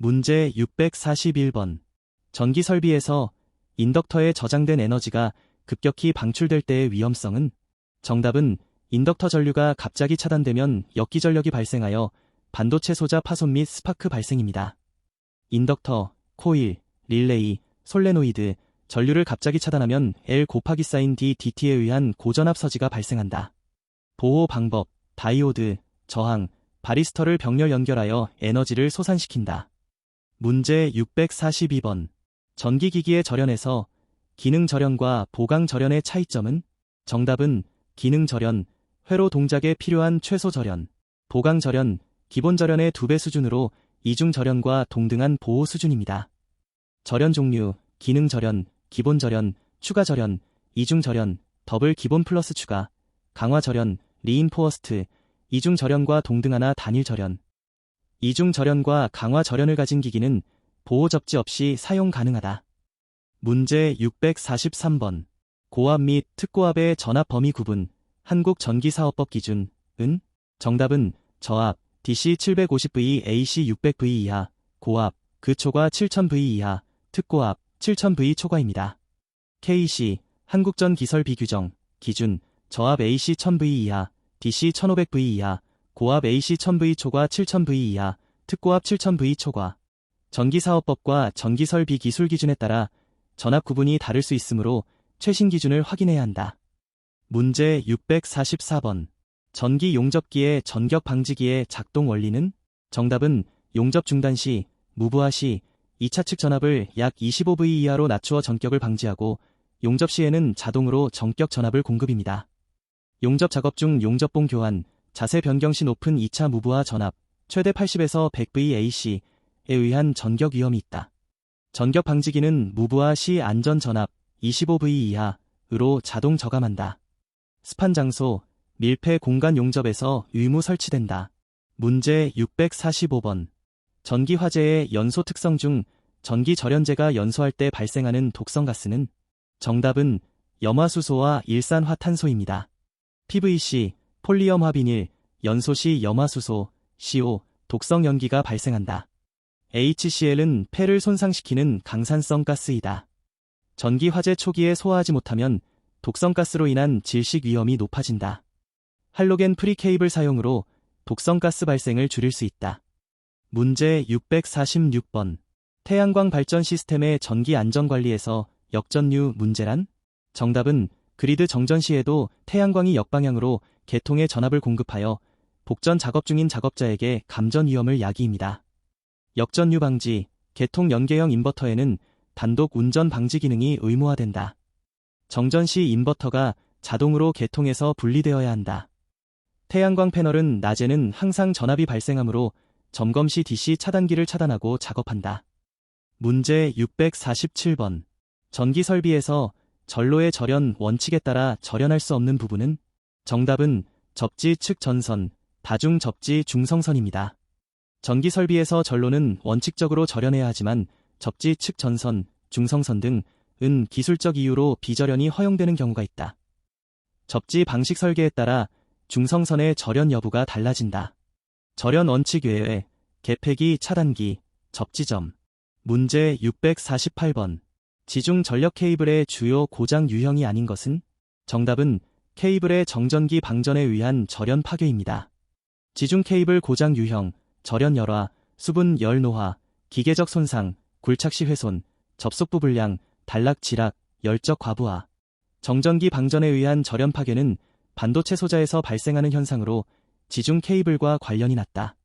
문제 641번. 전기 설비에서 인덕터에 저장된 에너지가 급격히 방출될 때의 위험성은? 정답은 인덕터 전류가 갑자기 차단되면 역기전력이 발생하여 반도체 소자 파손 및 스파크 발생입니다. 인덕터, 코일, 릴레이, 솔레노이드, 전류를 갑자기 차단하면 L 곱하기 사인 D DT에 의한 고전압 서지가 발생한다. 보호 방법, 다이오드, 저항, 바리스터를 병렬 연결하여 에너지를 솟안시킨다. 문제 642번. 전기기기의 절연에서 기능 절연과 보강 절연의 차이점은? 정답은 기능 절연, 회로 동작에 필요한 최소 절연, 보강 절연, 기본 절연의 2배 수준으로 이중 절연과 동등한 보호 수준입니다. 절연 종류, 기능 절연, 기본 절연, 추가 절연, 이중 절연, 더블 기본 플러스 추가, 강화 절연, 리인포어스트, 이중 절연과 동등하나 단일 절연. 이중 절연과 강화 절연을 가진 기기는 보호 접지 없이 사용 가능하다. 문제 643번. 고압 및 특고압의 전압 범위 구분, 한국전기사업법 기준은? 정답은 저압, DC 750V, AC 600V 이하, 고압, 그 초과 7000V 이하, 특고압, 7000V 초과입니다. KC, 한국전기설비규정, 기준, 저압 AC 1000V 이하, DC 1500V 이하, 고압 AC 1000V 초과 7000V 이하, 특고압 7000V 초과. 전기사업법과 전기설비 기술 기준에 따라 전압 구분이 다를 수 있으므로 최신 기준을 확인해야 한다. 문제 644번. 전기 용접기의 전격 방지기의 작동 원리는? 정답은 용접 중단 시, 무부하 시 2차 측 전압을 약 25V 이하로 낮추어 전격을 방지하고 용접 시에는 자동으로 전격 전압을 공급입니다. 용접 작업 중 용접봉 교환, 자세 변경 시 높은 2차 무부하 전압, 최대 80에서 100V AC에 의한 전격 위험이 있다. 전격 방지기는 무부하 시 안전 전압 25V 이하로 자동 저감한다. 습한 장소, 밀폐 공간 용접에서 의무 설치된다. 문제 645번. 전기 화재의 연소 특성 중 전기 절연제가 연소할 때 발생하는 독성 가스는? 정답은 염화수소와 일산화탄소입니다. PVC, 폴리염화 비닐, 연소 시 염화수소, CO, 독성 연기가 발생한다. HCl은 폐를 손상시키는 강산성 가스이다. 전기 화재 초기에 소화하지 못하면 독성 가스로 인한 질식 위험이 높아진다. 할로겐 프리 케이블 사용으로 독성 가스 발생을 줄일 수 있다. 문제 646번. 태양광 발전 시스템의 전기 안전관리에서 역전류 문제란? 정답은 그리드 정전 시에도 태양광이 역방향으로 계통에 전압을 공급하여 복전 작업 중인 작업자에게 감전 위험을 야기입니다. 역전류 방지, 계통 연계형 인버터에는 단독 운전 방지 기능이 의무화된다. 정전 시 인버터가 자동으로 계통에서 분리되어야 한다. 태양광 패널은 낮에는 항상 전압이 발생하므로 점검 시 DC 차단기를 차단하고 작업한다. 문제 647번. 전기 설비에서 전로의 절연 원칙에 따라 절연할 수 없는 부분은? 정답은 접지 측 전선, 다중 접지 중성선입니다. 전기 설비에서 전로는 원칙적으로 절연해야 하지만 접지 측 전선, 중성선 등은 기술적 이유로 비절연이 허용되는 경우가 있다. 접지 방식 설계에 따라 중성선의 절연 여부가 달라진다. 절연 원칙 외에 개폐기, 차단기, 접지점. 문제 648번. 지중 전력 케이블의 주요 고장 유형이 아닌 것은? 정답은 케이블의 정전기 방전에 의한 절연 파괴입니다. 지중 케이블 고장 유형, 절연 열화, 수분 열 노화, 기계적 손상, 굴착 시 훼손, 접속부 불량, 단락 지락, 열적 과부하. 정전기 방전에 의한 절연 파괴는 반도체 소자에서 발생하는 현상으로 지중 케이블과 관련이 낮다.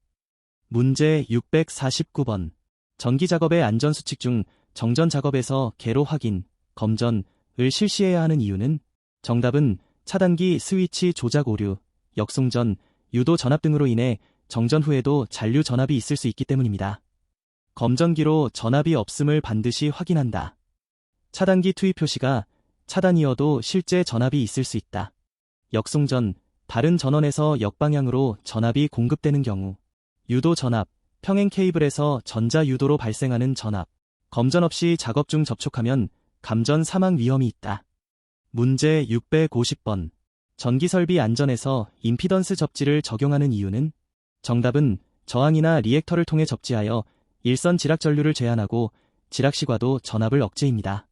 문제 649번. 전기 작업의 안전 수칙 중 정전 작업에서 개로 확인, 검전을 실시해야 하는 이유는? 정답은 차단기 스위치 조작 오류, 역송전, 유도 전압 등으로 인해 정전 후에도 잔류 전압이 있을 수 있기 때문입니다. 검전기로 전압이 없음을 반드시 확인한다. 차단기 투입 표시가 차단이어도 실제 전압이 있을 수 있다. 역송전, 다른 전원에서 역방향으로 전압이 공급되는 경우. 유도 전압, 평행 케이블에서 전자 유도로 발생하는 전압. 검전 없이 작업 중 접촉하면 감전 사망 위험이 있다. 문제 650번. 전기설비 안전에서 임피던스 접지를 적용하는 이유는? 정답은 저항이나 리액터를 통해 접지하여 일선 지락 전류를 제한하고 지락시과도 전압을 억제입니다.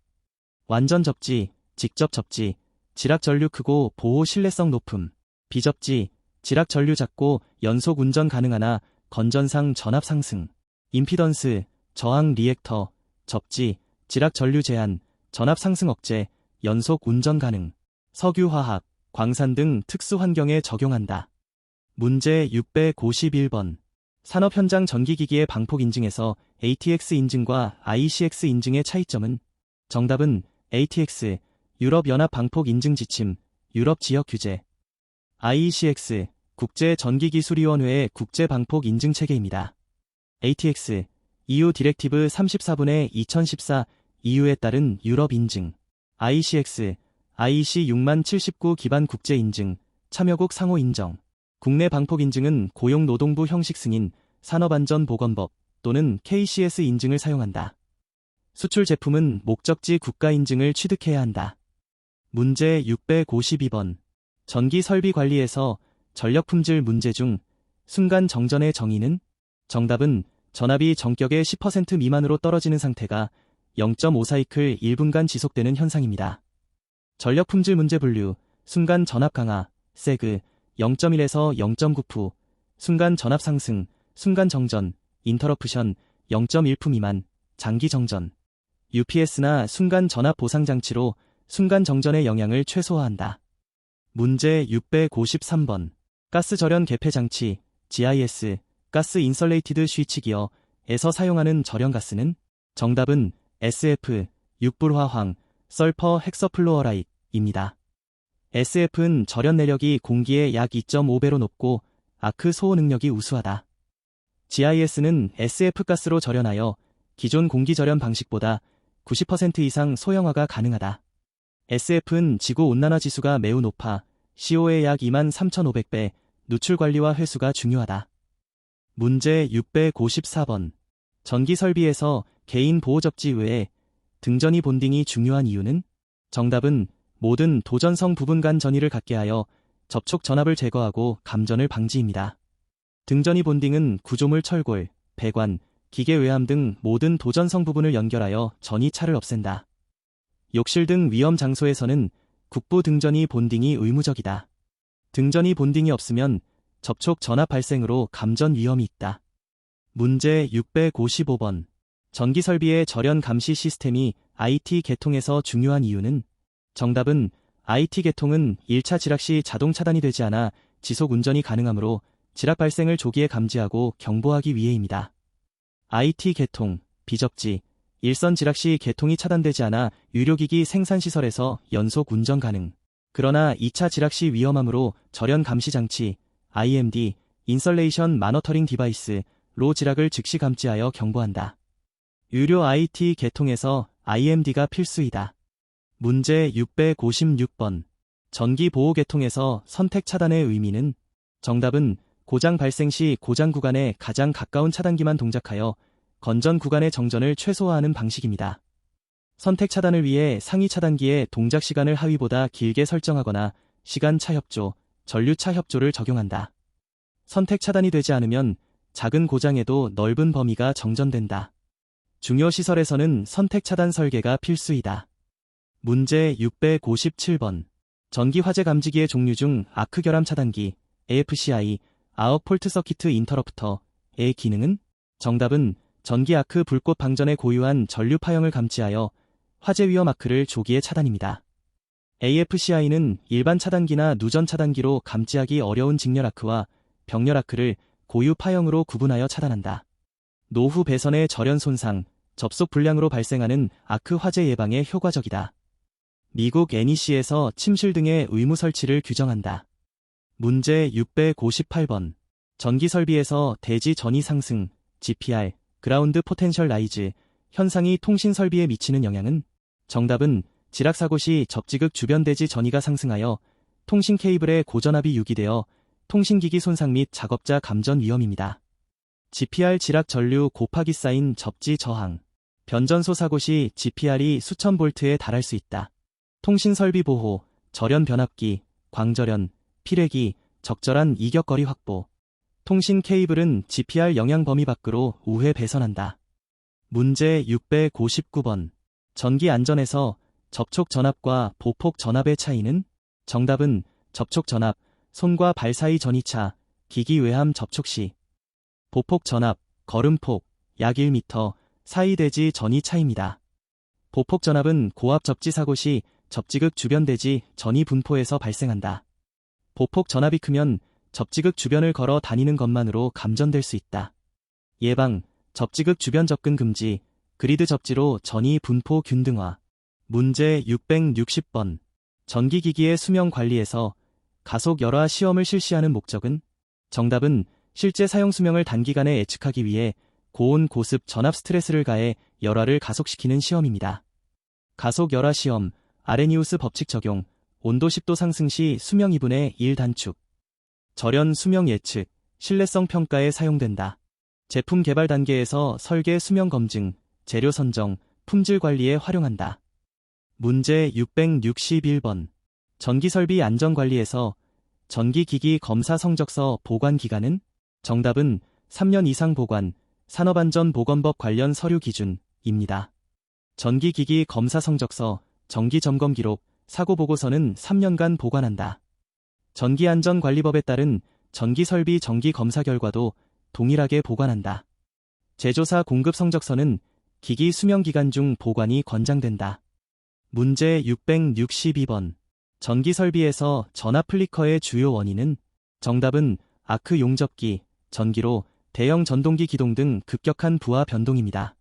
완전 접지, 직접 접지, 지락 전류 크고 보호 신뢰성 높음. 비접지, 지락 전류 작고 연속 운전 가능하나 건전상 전압 상승. 임피던스, 저항 리액터, 접지, 지락 전류 제한, 전압 상승 억제, 연속 운전 가능. 석유화학, 광산 등 특수 환경에 적용한다. 문제 651번. 산업 현장 전기기기의 방폭 인증에서 ATX 인증과 ICX 인증의 차이점은? 정답은 ATX, 유럽연합 방폭 인증 지침, 유럽 지역 규제. IECX, 국제전기기술위원회의 국제방폭 인증 체계입니다. ATX, EU 디렉티브 34분의 2014 EU에 따른 유럽 인증. ICX, IEC 6079 기반 국제 인증, 참여국 상호 인정. 국내 방폭 인증은 고용노동부 형식 승인, 산업안전보건법 또는 KCS 인증을 사용한다. 수출 제품은 목적지 국가 인증을 취득해야 한다. 문제 652번. 전기 설비 관리에서 전력 품질 문제 중 순간 정전의 정의는? 정답은 전압이 전격의 10% 미만으로 떨어지는 상태가 0.5사이클 1분간 지속되는 현상입니다. 전력 품질 문제 분류, 순간 전압 강화, 세그, 0.1에서 0.9프, 순간 전압 상승, 순간 정전, 인터러프션, 0.1프 미만, 장기 정전. UPS나 순간 전압 보상 장치로 순간 정전의 영향을 최소화한다. 문제 653번. 가스 절연 개폐 장치, GIS, 가스 인설레이티드 스위치기어에서 사용하는 절연 가스는? 정답은 SF, 육불화황, 설퍼 헥서플로어라이트입니다. SF는 절연 내력이 공기의 약 2.5배로 높고 아크 소호 능력이 우수하다. GIS는 SF 가스로 절연하여 기존 공기 절연 방식보다 90% 이상 소형화가 가능하다. SF는 지구 온난화 지수가 매우 높아 CO의 약 23,500배, 누출 관리와 회수가 중요하다. 문제 654번. 전기 설비에서 개인 보호 접지 외에 등전이 본딩이 중요한 이유는? 정답은 모든 도전성 부분 간 전이를 갖게 하여 접촉 전압을 제거하고 감전을 방지입니다. 등전이 본딩은 구조물 철골, 배관, 기계 외함 등 모든 도전성 부분을 연결하여 전이차를 없앤다. 욕실 등 위험 장소에서는 국부 등전이 본딩이 의무적이다. 등전이 본딩이 없으면 접촉 전압 발생으로 감전 위험이 있다. 문제 655번. 전기 설비의 절연 감시 시스템이 IT 계통에서 중요한 이유는? 정답은 IT 계통은 1차 지락 시 자동 차단이 되지 않아 지속 운전이 가능하므로 지락 발생을 조기에 감지하고 경보하기 위해입니다. IT 계통, 비접지, 일선 지락 시 계통이 차단되지 않아 유료기기 생산시설에서 연속 운전 가능. 그러나 2차 지락 시 위험하므로 절연 감시 장치, IMD, 인설레이션 마너터링 디바이스로 지락을 즉시 감지하여 경보한다. 유료 IT 계통에서 IMD가 필수이다. 문제 656번. 전기 보호 계통에서 선택 차단의 의미는? 정답은 고장 발생 시 고장 구간에 가장 가까운 차단기만 동작하여 건전 구간의 정전을 최소화하는 방식입니다. 선택 차단을 위해 상위 차단기의 동작 시간을 하위보다 길게 설정하거나 시간 차협조, 전류 차협조를 적용한다. 선택 차단이 되지 않으면 작은 고장에도 넓은 범위가 정전된다. 중요 시설에서는 선택 차단 설계가 필수이다. 문제 657번. 전기 화재 감지기의 종류 중 아크 결함 차단기, AFCI, 아웃 폴트 서키트 인터럽터의 기능은? 정답은 전기 아크 불꽃 방전에 고유한 전류 파형을 감지하여 화재 위험 아크를 조기에 차단입니다. AFCI는 일반 차단기나 누전 차단기로 감지하기 어려운 직렬 아크와 병렬 아크를 고유 파형으로 구분하여 차단한다. 노후 배선의 절연 손상, 접속 불량으로 발생하는 아크 화재 예방에 효과적이다. 미국 NEC에서 침실 등의 의무 설치를 규정한다. 문제 658번. 전기 설비에서 대지 전위 상승, GPR, 그라운드 포텐셜 라이즈 현상이 통신 설비에 미치는 영향은? 정답은 지락 사고 시 접지극 주변 대지 전위가 상승하여 통신 케이블의 고전압이 유기되어 통신기기 손상 및 작업자 감전 위험입니다. GPR 지락 전류 곱하기 쌓인 접지 저항. 변전소 사고 시 GPR이 수천 볼트에 달할 수 있다. 통신 설비 보호, 절연 변압기, 광절연, 피뢰기, 적절한 이격거리 확보. 통신 케이블은 GPR 영향 범위 밖으로 우회 배선한다. 문제 659번. 전기 안전에서 접촉 전압과 보폭 전압의 차이는? 정답은 접촉 전압, 손과 발 사이 전이차, 기기 외함 접촉 시. 보폭 전압, 걸음폭, 약 1m, 사이 대지 전이 차입니다. 보폭 전압은 고압 접지 사고 시 접지극 주변 대지 전이 분포에서 발생한다. 보폭 전압이 크면 접지극 주변을 걸어 다니는 것만으로 감전될 수 있다. 예방, 접지극 주변 접근 금지, 그리드 접지로 전이 분포 균등화. 문제 660번. 전기기기의 수명 관리에서 가속 열화 시험을 실시하는 목적은? 정답은 실제 사용 수명을 단기간에 예측하기 위해 고온 고습 전압 스트레스를 가해 열화를 가속시키는 시험입니다. 가속 열화 시험, 아레니우스 법칙 적용, 온도 10도 상승 시 수명 2분의 1 단축. 절연 수명 예측, 신뢰성 평가에 사용된다. 제품 개발 단계에서 설계 수명 검증, 재료 선정, 품질 관리에 활용한다. 문제 661번. 전기설비 안전관리에서 전기기기 검사 성적서 보관 기간은? 정답은 3년 이상 보관, 산업안전보건법 관련 서류 기준입니다. 전기기기 검사 성적서, 정기점검 기록, 사고보고서는 3년간 보관한다. 전기안전관리법에 따른 전기설비 정기검사 결과도 동일하게 보관한다. 제조사 공급 성적서는 기기 수명기간 중 보관이 권장된다. 문제 662번. 전기설비에서 전압 플리커의 주요 원인은? 정답은 아크 용접기, 전기로, 대형 전동기 기동 등 급격한 부하 변동입니다.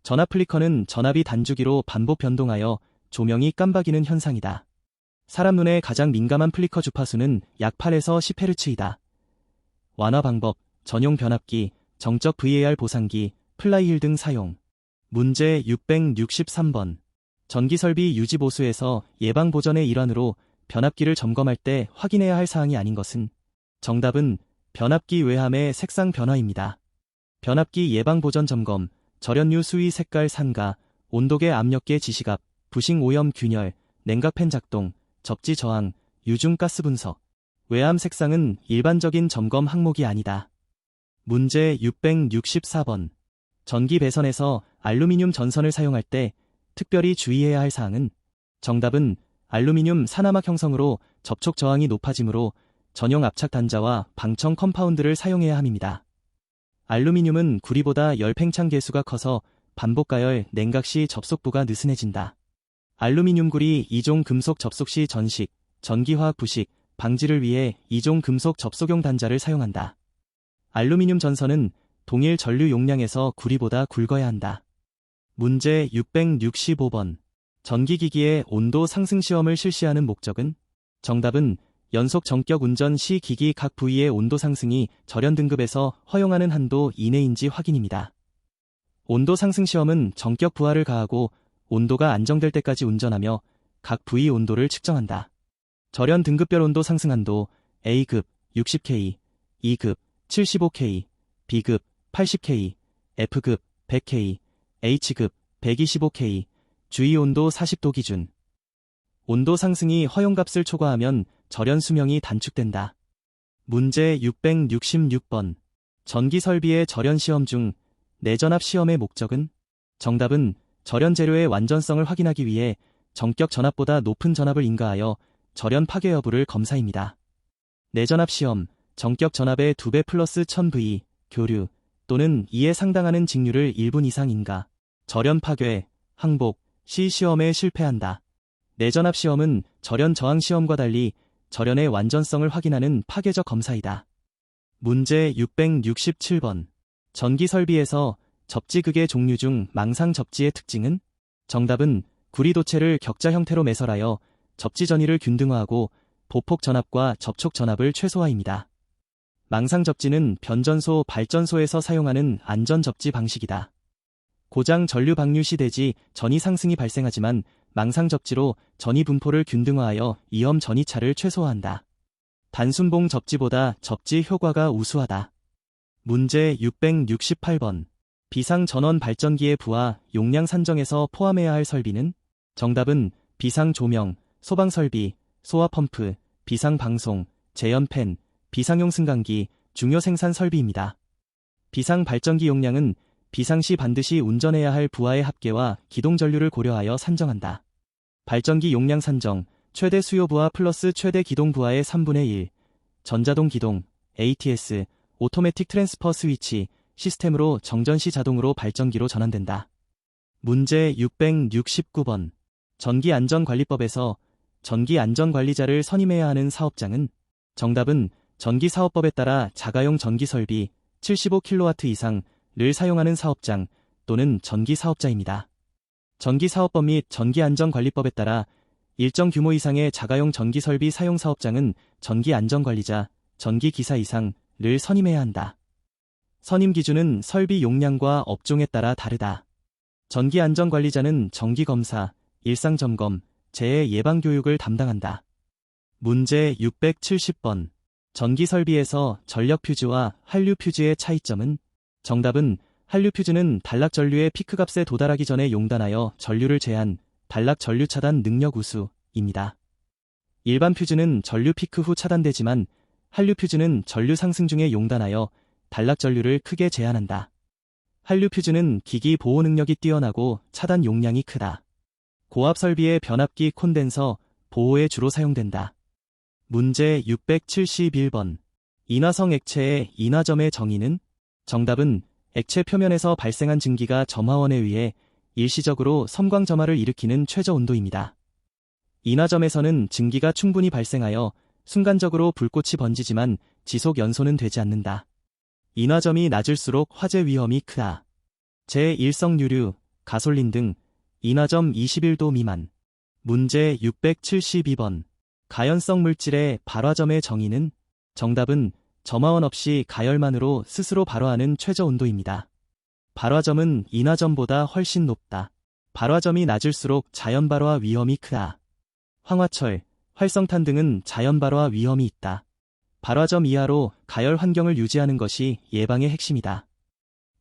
전압 플리커는 전압이 단주기로 반복 변동하여 조명이 깜박이는 현상이다. 사람 눈에 가장 민감한 플리커 주파수는 약 8에서 10Hz이다. 완화 방법, 전용 변압기, 정적 VAR 보상기, 플라이힐 등 사용. 문제 663번. 전기설비 유지보수에서 예방보전의 일환으로 변압기를 점검할 때 확인해야 할 사항이 아닌 것은? 정답은 변압기 외함의 색상 변화입니다. 변압기 예방보전 점검, 절연류 수위 색깔 산가, 온도계 압력계 지시갑, 부식 오염 균열, 냉각팬 작동, 접지 저항, 유중 가스 분석. 외함 색상은 일반적인 점검 항목이 아니다. 문제 664번. 전기 배선에서 알루미늄 전선을 사용할 때 특별히 주의해야 할 사항은? 정답은 알루미늄 산화막 형성으로 접촉 저항이 높아지므로 전용 압착 단자와 방청 컴파운드를 사용해야 함입니다. 알루미늄은 구리보다 열팽창 계수가 커서 반복 가열, 냉각 시 접속부가 느슨해진다. 알루미늄 구리 2종 금속 접속 시 전식, 전기화학 부식, 방지를 위해 2종 금속 접속용 단자를 사용한다. 알루미늄 전선은 동일 전류 용량에서 구리보다 굵어야 한다. 문제 665번. 전기기기의 온도 상승 시험을 실시하는 목적은? 정답은 연속 전격 운전 시 기기 각 부위의 온도 상승이 절연 등급에서 허용하는 한도 이내인지 확인입니다. 온도 상승 시험은 전격 부하를 가하고 온도가 안정될 때까지 운전하며 각 부위 온도를 측정한다. 절연 등급별 온도 상승 한도 A급 60K, E급 75K, B급 80K, F급 100K, H급 125K, 주의 온도 40도 기준. 온도 상승이 허용값을 초과하면 절연 수명이 단축된다. 문제 666번. 전기 설비의 절연 시험 중 내전압 시험의 목적은? 정답은 절연 재료의 완전성을 확인하기 위해 전격 전압보다 높은 전압을 인가하여 절연 파괴 여부를 검사입니다. 내전압 시험, 전격 전압의 2배 플러스 1000V, 교류, 또는 이에 상당하는 직류를 1분 이상 인가, 절연 파괴, 항복, 시 시험에 실패한다. 내전압 시험은 절연 저항 시험과 달리 절연의 완전성을 확인하는 파괴적 검사이다. 문제 667번. 전기 설비에서 접지극의 종류 중 망상 접지의 특징은? 정답은 구리도체를 격자 형태로 매설하여 접지 전위를 균등화하고 보폭 전압과 접촉 전압을 최소화입니다. 망상 접지는 변전소, 발전소에서 사용하는 안전 접지 방식이다. 고장 전류 방류 시 대지 전위 상승이 발생하지만 망상 접지로 전위 분포를 균등화하여 위험 전위차를 최소화한다. 단순봉 접지보다 접지 효과가 우수하다. 문제 668번. 비상 전원 발전기의 부하, 용량 산정에서 포함해야 할 설비는? 정답은 비상 조명, 소방 설비, 소화 펌프, 비상 방송, 제연 팬, 비상용 승강기, 중요 생산 설비입니다. 비상 발전기 용량은 비상시 반드시 운전해야 할 부하의 합계와 기동 전류를 고려하여 산정한다. 발전기 용량 산정, 최대 수요 부하 플러스 최대 기동 부하의 3분의 1, 전자동 기동, ATS, 오토매틱 트랜스퍼 스위치, 시스템으로 정전 시 자동으로 발전기로 전환된다. 문제 669번. 전기안전관리법에서 전기안전관리자를 선임해야 하는 사업장은? 정답은 전기사업법에 따라 자가용 전기설비 75kW 이상을 사용하는 사업장 또는 전기사업자입니다. 전기사업법 및 전기안전관리법에 따라 일정 규모 이상의 자가용 전기설비 사용 사업장은 전기안전관리자, 전기기사 이상을 선임해야 한다. 선임 기준은 설비 용량과 업종에 따라 다르다. 전기안전관리자는 정기검사, 일상점검, 재해 예방교육을 담당한다. 문제 670번. 전기설비에서 전력퓨즈와 한류퓨즈의 차이점은? 정답은 한류퓨즈는 단락전류의 피크값에 도달하기 전에 용단하여 전류를 제한, 단락 전류 차단 능력 우수입니다. 일반 퓨즈는 전류 피크 후 차단되지만 한류퓨즈는 전류 상승 중에 용단하여 단락 전류를 크게 제한한다. 한류퓨즈는 기기 보호 능력이 뛰어나고 차단 용량이 크다. 고압 설비의 변압기 콘덴서 보호에 주로 사용된다. 문제 671번. 인화성 액체의 인화점의 정의는? 정답은 액체 표면에서 발생한 증기가 점화원에 의해 일시적으로 섬광점화를 일으키는 최저 온도입니다. 인화점에서는 증기가 충분히 발생하여 순간적으로 불꽃이 번지지만 지속 연소는 되지 않는다. 인화점이 낮을수록 화재 위험이 크다. 제1성유류, 가솔린 등 인화점 21도 미만. 문제 672번. 가연성 물질의 발화점의 정의는? 정답은 점화원 없이 가열만으로 스스로 발화하는 최저 온도입니다. 발화점은 인화점보다 훨씬 높다. 발화점이 낮을수록 자연발화 위험이 크다. 황화철, 활성탄 등은 자연발화 위험이 있다. 발화점 이하로 가열 환경을 유지하는 것이 예방의 핵심이다.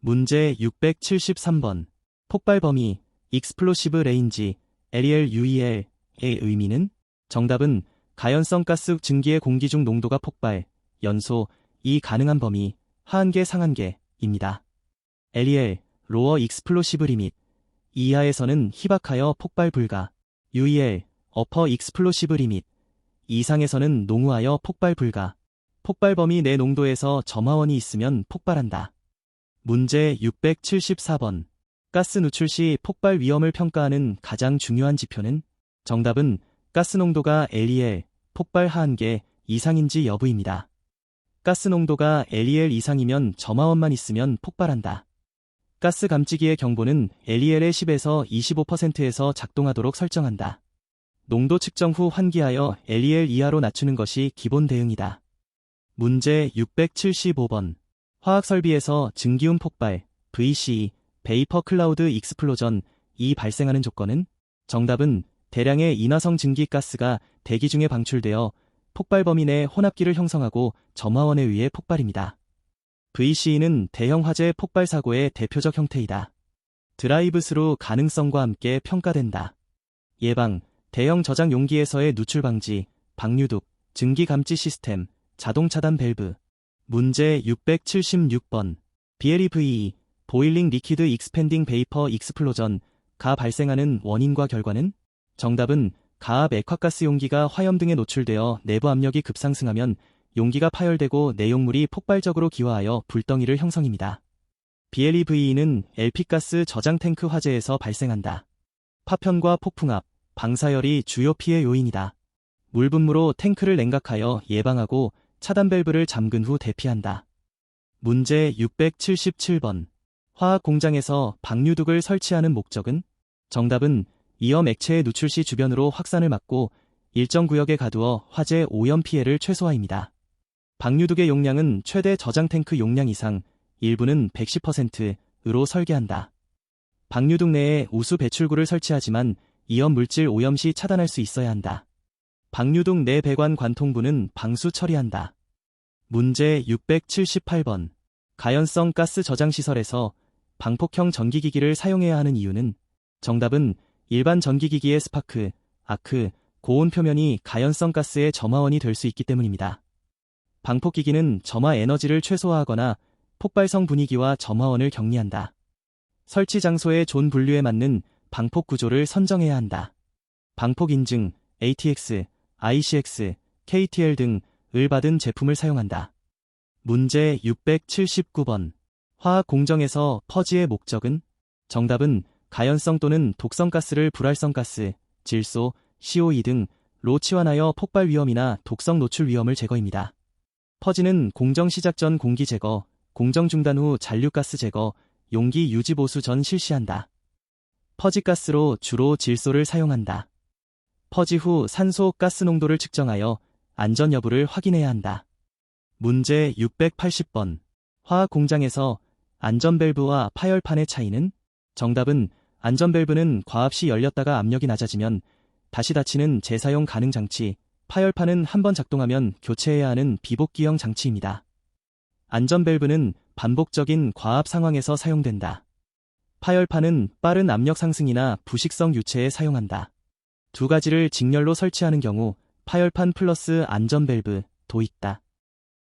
문제 673번. 폭발 범위, 익스플로시브 레인지, LELUEL의 의미는? 정답은 가연성 가스 증기의 공기 중 농도가 폭발, 연소, 이 가능한 범위, 하한계 상한계입니다. LEL, 로어 익스플로시브 리밋, 이하에서는 희박하여 폭발 불가. UEL, 어퍼 익스플로시브 리밋, 이상에서는 농후하여 폭발 불가. 폭발 범위 내 농도에서 점화원이 있으면 폭발한다. 문제 674번. 가스 누출 시 폭발 위험을 평가하는 가장 중요한 지표는? 정답은 가스 농도가 LEL, 폭발 하한계 이상인지 여부입니다. 가스 농도가 LEL 이상이면 점화원만 있으면 폭발한다. 가스 감지기의 경보는 LEL의 10에서 25%에서 작동하도록 설정한다. 농도 측정 후 환기하여 LEL 이하로 낮추는 것이 기본 대응이다. 문제 675번. 화학설비에서 증기운 폭발, VCE, 베이퍼 클라우드 익스플로전, 이 발생하는 조건은? 정답은 대량의 인화성 증기가스가 대기 중에 방출되어 폭발 범위 내 혼합기를 형성하고 점화원에 의해 폭발입니다. VCE는 대형 화재 폭발 사고의 대표적 형태이다. 드라이브스루 가능성과 함께 평가된다. 예방, 대형 저장 용기에서의 누출 방지, 방류둑, 증기 감지 시스템, 자동 차단 밸브. 문제 676번. BLEVE, 보일링 리퀴드 익스펜딩 베이퍼 익스플로전, 가 발생하는 원인과 결과는? 정답은 가압 액화가스 용기가 화염 등에 노출되어 내부 압력이 급상승하면 용기가 파열되고 내용물이 폭발적으로 기화하여 불덩이를 형성입니다. BLEVE는 LP가스 저장 탱크 화재에서 발생한다. 파편과 폭풍압, 방사열이 주요 피해 요인이다. 물분무로 탱크를 냉각하여 예방하고 차단 밸브를 잠근 후 대피한다. 문제 677번. 화학 공장에서 방류둑을 설치하는 목적은? 정답은 위험 액체의 누출 시 주변으로 확산을 막고 일정 구역에 가두어 화재 오염 피해를 최소화입니다. 방류둑의 용량은 최대 저장 탱크 용량 이상, 일부는 110%로 설계한다. 방류둑 내에 우수 배출구를 설치하지만 이염 물질 오염 시 차단할 수 있어야 한다. 방류둑 내 배관 관통부는 방수 처리한다. 문제 678번. 가연성 가스 저장 시설에서 방폭형 전기기기를 사용해야 하는 이유는? 정답은 일반 전기기기의 스파크, 아크, 고온 표면이 가연성 가스의 점화원이 될 수 있기 때문입니다. 방폭기기는 점화 에너지를 최소화하거나 폭발성 분위기와 점화원을 격리한다. 설치 장소의 존 분류에 맞는 방폭 구조를 선정해야 한다. 방폭 인증, ATX, ICX, KTL 등을 받은 제품을 사용한다. 문제 679번. 화학 공정에서 퍼지의 목적은? 정답은 가연성 또는 독성 가스를 불활성 가스, 질소, CO2 등로 치환하여 폭발 위험이나 독성 노출 위험을 제거입니다. 퍼지는 공정 시작 전 공기 제거, 공정 중단 후 잔류가스 제거, 용기 유지 보수 전 실시한다. 퍼지가스로 주로 질소를 사용한다. 퍼지 후 산소 가스 농도를 측정하여 안전 여부를 확인해야 한다. 문제 680번. 화학 공장에서 안전밸브와 파열판의 차이는? 정답은 안전밸브는 과압 시 열렸다가 압력이 낮아지면 다시 닫히는 재사용 가능 장치, 파열판은 한번 작동하면 교체해야 하는 비복기형 장치입니다. 안전밸브는 반복적인 과압 상황에서 사용된다. 파열판은 빠른 압력 상승이나 부식성 유체에 사용한다. 두 가지를 직렬로 설치하는 경우 파열판 플러스 안전밸브 도 있다.